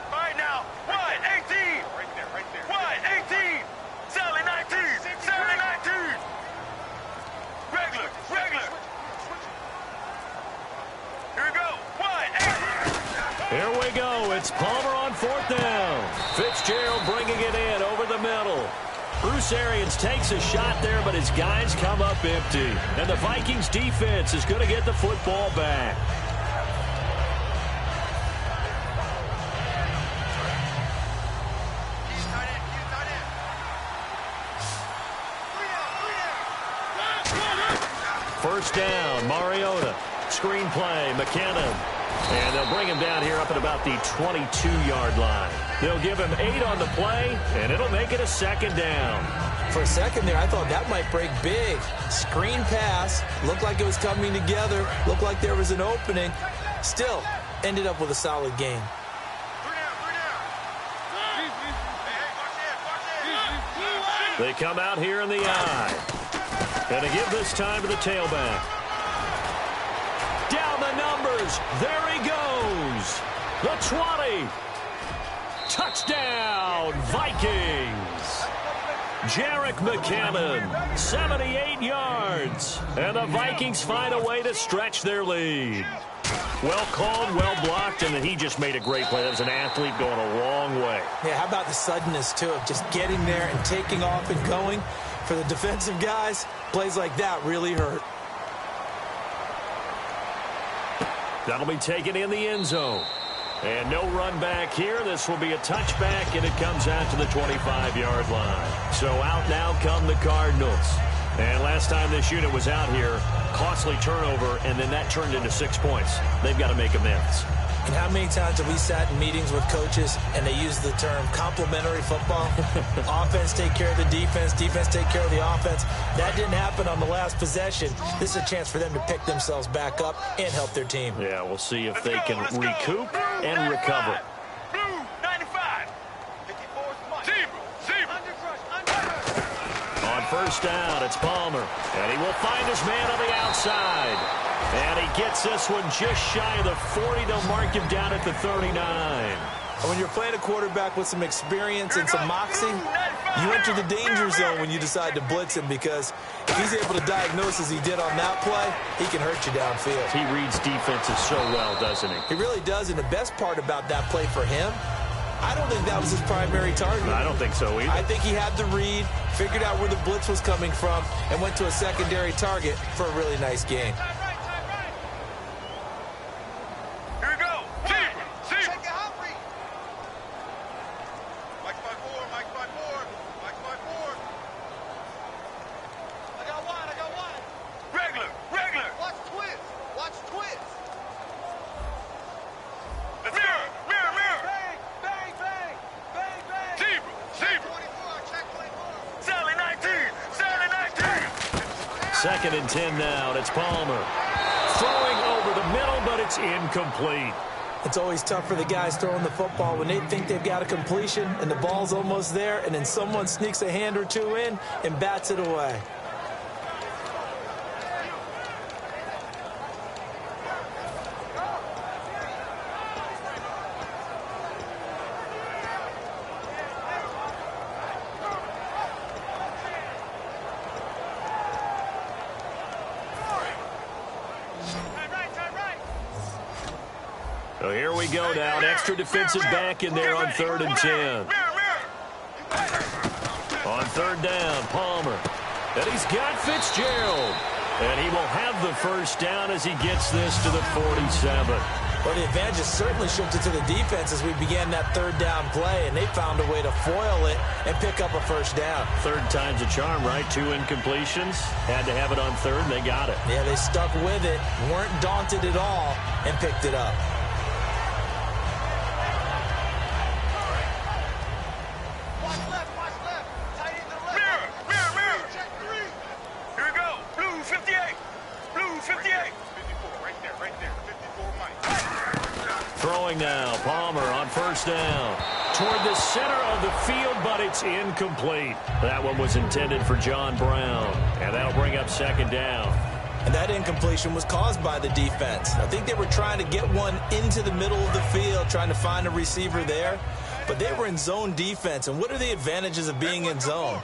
All right, now, wide, 18. Right there. Wide, 18. Sally, 19. Sally, 19. Regular. Here we go. Wide, 18. Here we go. It's Palmer on 4th down. Fitzgerald bringing it in over the middle. Bruce Arians takes a shot there, but his guys come up empty. And the Vikings defense is going to get the football back. First down, Mariota. Screen play, McKinnon. And they'll bring him down here up at about the 22-yard line. They'll give him 8 on the play, and it'll make it a 2nd down. For a second there, I thought that might break big. Screen pass, looked like it was coming together, looked like there was an opening. Still, ended up with a solid game. They come out here in the eye. And to give this time to the tailback. Down the numbers. There he goes. The 20. Touchdown, Vikings. Jarek McKinnon, 78 yards. And the Vikings find a way to stretch their lead. Well called, well blocked, and then he just made a great play. That was an athlete going a long way. Yeah, how about the suddenness, too, of just getting there and taking off and going? For the defensive guys, plays like that really hurt. That'll be taken in the end zone. And no run back here. This will be a touchback, and it comes out to the 25-yard line. So out now come the Cardinals. And last time this unit was out here, costly turnover, and then that turned into 6 points. They've got to make amends. And how many times have we sat in meetings with coaches and they use the term complementary football? Offense take care of the defense, defense take care of the offense. That didn't happen on the last possession. This is a chance for them to pick themselves back up and help their team. Yeah, we'll see if they can recoup and recover. Blue, 95. 54 On first down, it's Palmer. And he will find his man on the outside. And he gets this one just shy of the 40. They'll mark him down at the 39. When you're playing a quarterback with some experience and some moxie, you enter the danger zone when you decide to blitz him, because if he's able to diagnose as he did on that play, he can hurt you downfield. He reads defenses so well, doesn't he? He really does, and the best part about that play for him, I don't think that was his primary target. I don't think so either. I think he had the read, figured out where the blitz was coming from, and went to a secondary target for a really nice game. 2nd and 10 now, and it's Palmer. Throwing over the middle, but it's incomplete. It's always tough for the guys throwing the football when they think they've got a completion and the ball's almost there, and then someone sneaks a hand or two in and bats it away. So here we go now. An extra defensive back in there on 3rd and 10. On 3rd down, Palmer. And he's got Fitzgerald. And he will have the first down as he gets this to the 47. Well, the advantage has certainly shifted to the defense as we began that 3rd down play, and they found a way to foil it and pick up a first down. 3rd time's a charm, right? 2 incompletions. Had to have it on 3rd, and they got it. Yeah, they stuck with it, weren't daunted at all, and picked it up. Throwing now, Palmer on 1st down. Toward the center of the field, but it's incomplete. That one was intended for John Brown, and that'll bring up 2nd down. And that incompletion was caused by the defense. I think they were trying to get one into the middle of the field, trying to find a receiver there. But they were in zone defense. And what are the advantages of being in zone?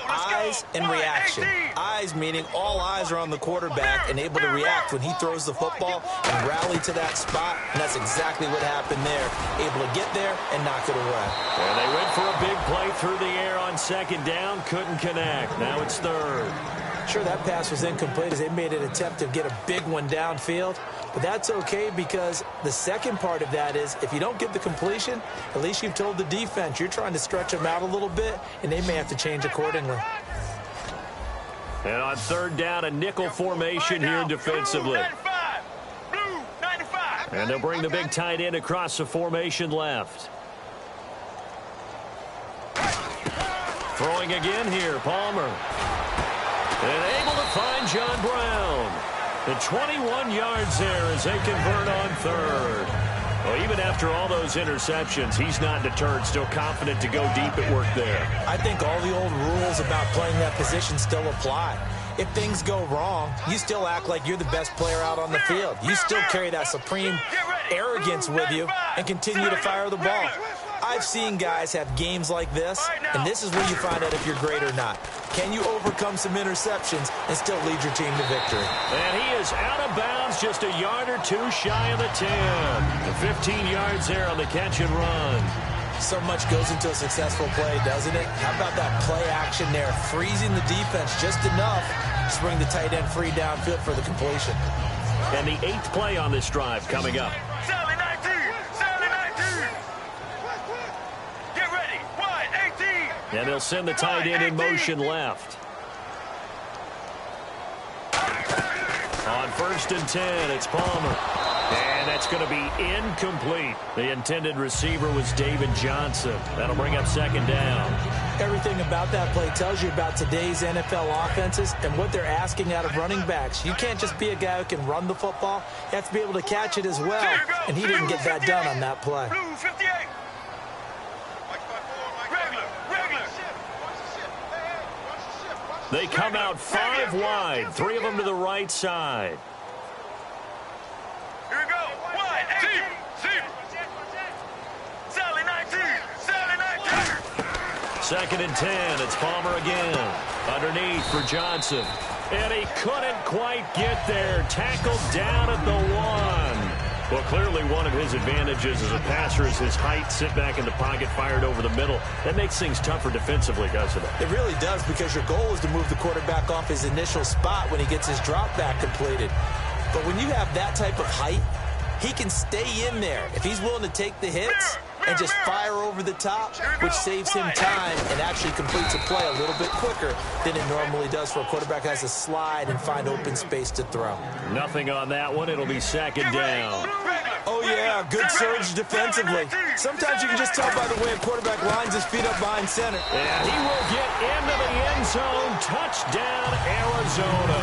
Eyes and reaction. Eyes meaning all eyes are on the quarterback and able to react when he throws the football and rally to that spot. And that's exactly what happened there. Able to get there and knock it away. And they went for a big play through the air on 2nd down. Couldn't connect. Now it's 3rd. Sure, that pass was incomplete as they made an attempt to get a big one downfield. But that's okay because the second part of that is if you don't get the completion, at least you've told the defense you're trying to stretch them out a little bit, and they may have to change accordingly. And on 3rd down, a nickel formation here defensively. And they'll bring the big tight end across the formation left. Throwing again here, Palmer. And able to find John Brown. The 21 yards there as they convert on 3rd. Well, even after all those interceptions, he's not deterred, still confident to go deep at work there. I think all the old rules about playing that position still apply. If things go wrong, you still act like you're the best player out on the field. You still carry that supreme arrogance with you and continue to fire the ball. I've seen guys have games like this, and this is where you find out if you're great or not. Can you overcome some interceptions and still lead your team to victory? And he is out of bounds, just a yard or two shy of the 10. The 15 yards there on the catch and run. So much goes into a successful play, doesn't it? How about that play action there, freezing the defense just enough to bring the tight end free downfield for the completion. And the 8th play on this drive coming up. And they'll send the tight end in motion left. On 1st and 10, it's Palmer. And that's going to be incomplete. The intended receiver was David Johnson. That'll bring up 2nd down. Everything about that play tells you about today's NFL offenses and what they're asking out of running backs. You can't just be a guy who can run the football. You have to be able to catch it as well. And he didn't get that done on that play. They come out 5 wide, 3 of them to the right side. Here we go. Wide. 2nd and 10. It's Palmer again. Underneath for Johnson. And he couldn't quite get there. Tackled down at the 1. Well, clearly one of his advantages as a passer is his height, sit back in the pocket, fired over the middle. That makes things tougher defensively, doesn't it? It really does, because your goal is to move the quarterback off his initial spot when he gets his drop back completed. But when you have that type of height, he can stay in there if he's willing to take the hits and just fire over the top, which saves him time and actually completes a play a little bit quicker than it normally does for a quarterback who has to slide and find open space to throw. Nothing on that one. It'll be 2nd down. Oh, Yeah, good surge defensively. Sometimes you can just tell by the way a quarterback lines his feet up behind center. And he will get into the end zone. Touchdown, Arizona.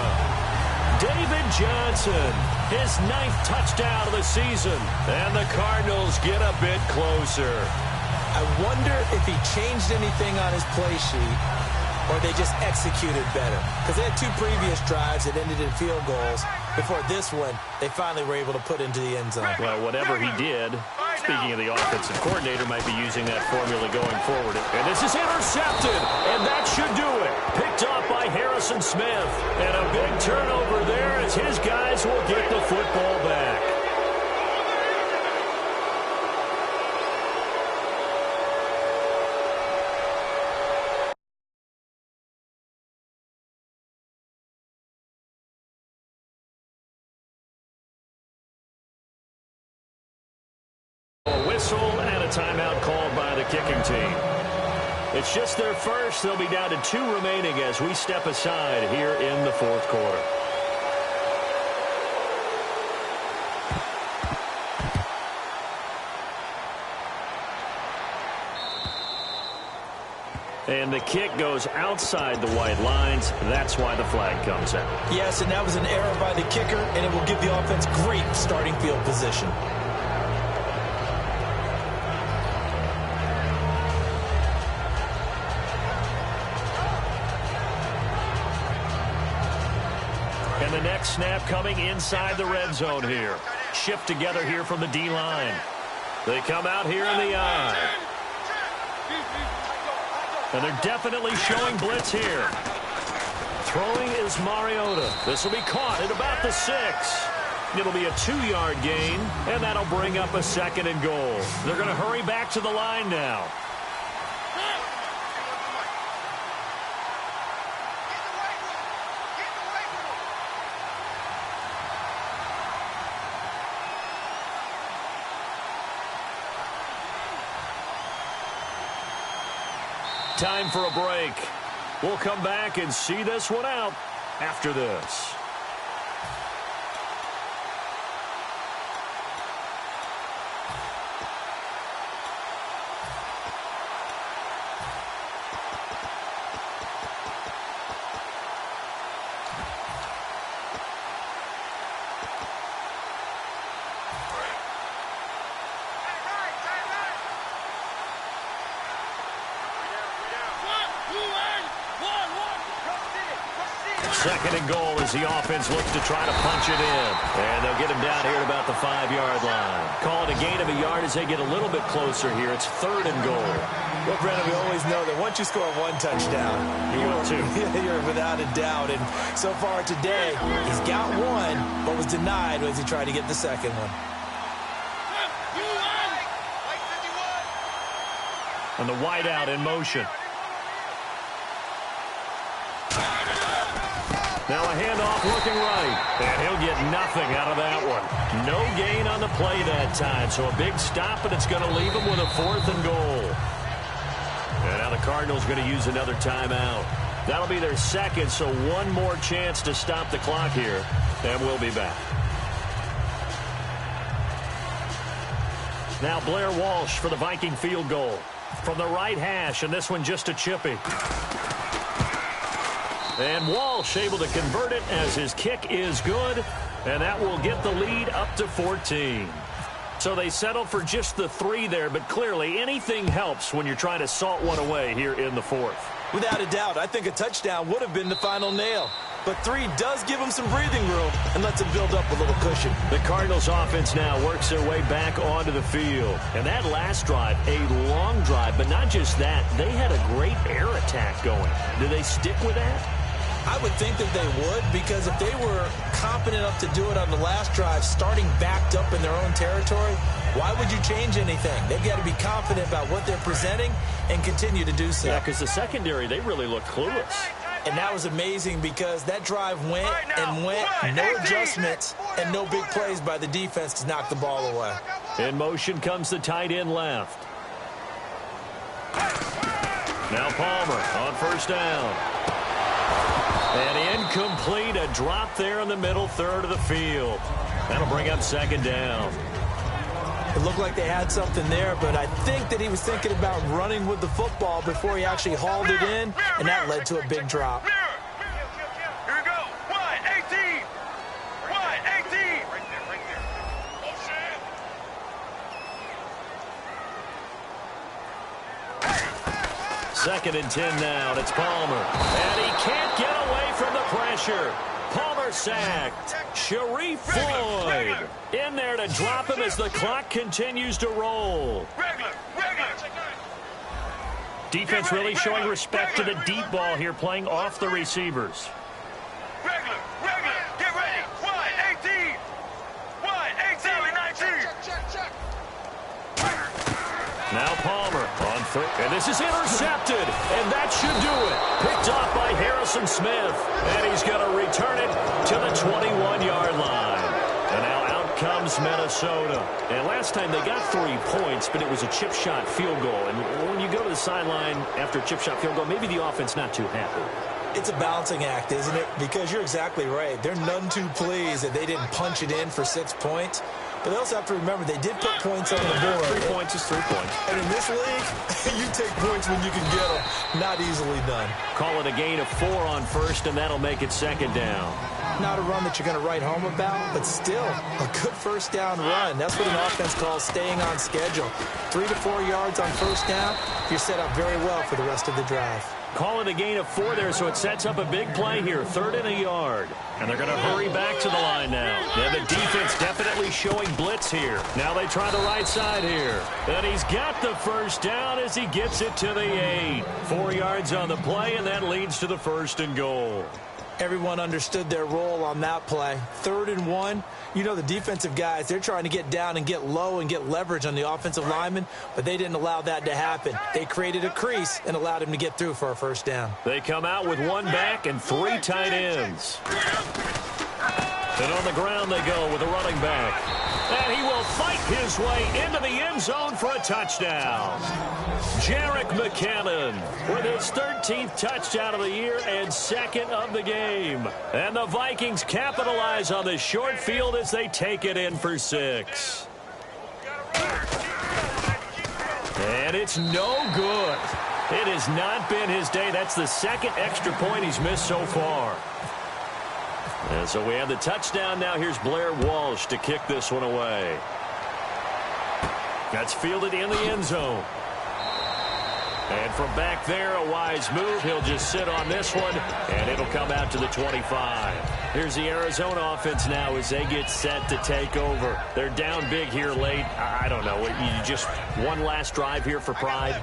David Johnson, his 9th touchdown of the season. And the Cardinals get a bit closer. I wonder if he changed anything on his play sheet or they just executed better. Because they had 2 previous drives that ended in field goals. Before this one, they finally were able to put into the end zone. Well, whatever he did, speaking of the offensive coordinator, might be using that formula going forward. And this is intercepted, and that should do it. Picked off by Harrison Smith. And a big turnover there as his guys will get the football back. And a timeout called by the kicking team. It's just their first. They'll be down to 2 remaining as we step aside here in the 4th quarter. And the kick goes outside the white lines. That's why the flag comes out. Yes, and that was an error by the kicker, and it will give the offense great starting field position. And the next snap coming inside the red zone here. Shift together here from the D-line. They come out here in the I. And they're definitely showing blitz here. Throwing is Mariota. This will be caught at about the 6. It'll be a 2-yard gain, and that'll bring up a 2nd and goal. They're going to hurry back to the line now. Time for a break. We'll come back and see this one out after this. Second and goal as the offense looks to try to punch it in. And they'll get him down here at about the 5-yard line. Call it a gain of a yard as they get a little bit closer here. It's 3rd and goal. Well, Brennan, we always know that once you score 1 touchdown, you're without a doubt. And so far today, he's got 1, but was denied as he tried to get the 2nd one. And the wideout in motion. Now a handoff looking right, and he'll get nothing out of that one. No gain on the play that time, so a big stop, and it's going to leave him with a 4th and goal. And now the Cardinals going to use another timeout. That'll be their 2nd, so 1 more chance to stop the clock here, and we'll be back. Now Blair Walsh for the Viking field goal. From the right hash, and this one just a chippy. And Walsh able to convert it as his kick is good, and that will get the lead up to 14. So they settle for just the 3 there, but clearly anything helps when you're trying to salt one away here in the 4th. Without a doubt, I think a touchdown would have been the final nail. But 3 does give them some breathing room and lets them build up a little cushion. The Cardinals offense now works their way back onto the field. And that last drive, a long drive, but not just that, they had a great air attack going. Do they stick with that? I would think that they would, because if they were competent enough to do it on the last drive, starting backed up in their own territory, why would you change anything? They've got to be confident about what they're presenting and continue to do so. Yeah, because the secondary, they really look clueless. And that was amazing because that drive went and went, no adjustments and no big plays by the defense to knock the ball away. In motion comes the tight end left. Now Palmer on 1st down. And incomplete, a drop there in the middle 3rd of the field. That'll bring up 2nd down. It looked like they had something there, but I think that he was thinking about running with the football before he actually hauled it in, and that led to a big drop. Here we go. Wide 18. Wide 18. Right there, right there. Second and 10 now, and it's Palmer. And he can't get away from the pressure. Palmer sacked. Sharif Floyd in there to drop him as the clock continues to roll. Defense really showing respect to the deep ball here, playing off the receivers. Regular. Get ready. Wide 18. Wide 18. 19. Check. Now Palmer on third, and this is intercepted, and that should do it. Picked off by Harrison Smith, and he's going to return it to the 21-yard line. And now out comes Minnesota. And last time they got 3 points, but it was a chip shot field goal. And when you go to the sideline after a chip shot field goal, maybe the offense not too happy. It's a balancing act, isn't it? Because you're exactly right. They're none too pleased that they didn't punch it in for 6 points. But they also have to remember they did put points on the board. 3 points is 3 points. And in this league, you take points when you can get them. Not easily done. Call it a gain of 4 on first, and that'll make it second down. Not a run that you're going to write home about, but still a good first down run. That's what an offense calls staying on schedule. 3 to 4 yards on first down, you're set up very well for the rest of the drive. Call it a gain of 4 there, so it sets up a big play here. 3rd and a yard. And they're going to hurry back to the line now. Yeah, the defense definitely showing blitz here. Now they try the right side here. And he's got the first down as he gets it to the 8. 4 yards on the play, and that leads to the 1st and goal. Everyone understood their role on that play. 3rd and 1. You know, the defensive guys, they're trying to get down and get low and get leverage on the offensive lineman, but they didn't allow that to happen. They created a crease and allowed him to get through for a first down. They come out with 1 back and 3 tight ends. And on the ground they go with a running back. And he will fight his way into the end zone for a touchdown. Jerick McKinnon with his 13th touchdown of the year and 2nd of the game. And the Vikings capitalize on this short field as they take it in for 6. And it's no good. It has not been his day. That's the 2nd extra point he's missed so far. And so we have the touchdown now. Here's Blair Walsh to kick this one away. That's fielded in the end zone. And from back there, a wise move. He'll just sit on this one, and it'll come out to the 25. Here's the Arizona offense now as they get set to take over. They're down big here late. I don't know. You just one last drive here for pride?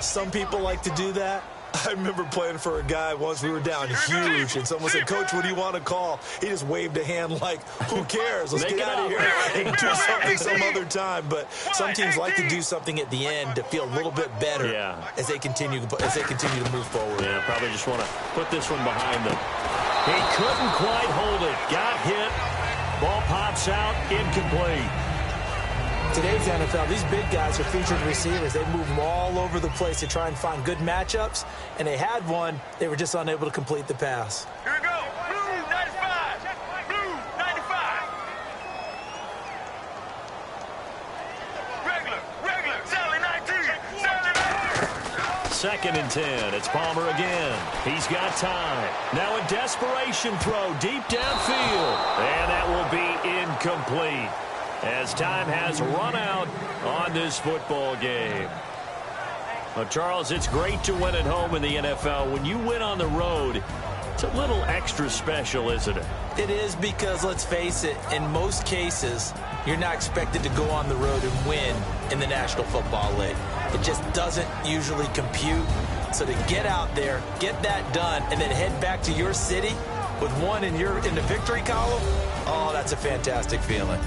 Some people like to do that. I remember playing for a guy once. We were down huge, and someone said, "Coach, what do you want to call?" He just waved a hand like, "Who cares? Let's get out of here and do something some other time." But some teams like to do something at the end to feel a little bit better as they continue to move forward. Yeah, probably just want to put this one behind them. He couldn't quite hold it. Got hit. Ball pops out. Incomplete. Today's NFL, these big guys are featured receivers. They move them all over the place to try and find good matchups, and they had one. They were just unable to complete the pass. Here we go. Blue 95. Blue 95. Regular. Sally 19. Sally 19. 2nd and 10. It's Palmer again. He's got time. Now a desperation throw deep downfield. And that will be incomplete, as time has run out on this football game. Well, Charles, it's great to win at home in the NFL. When you win on the road, it's a little extra special, isn't it? It is, because, let's face it, in most cases, you're not expected to go on the road and win in the National Football League. It just doesn't usually compute. So to get out there, get that done, and then head back to your city with one in the victory column, oh, that's a fantastic feeling.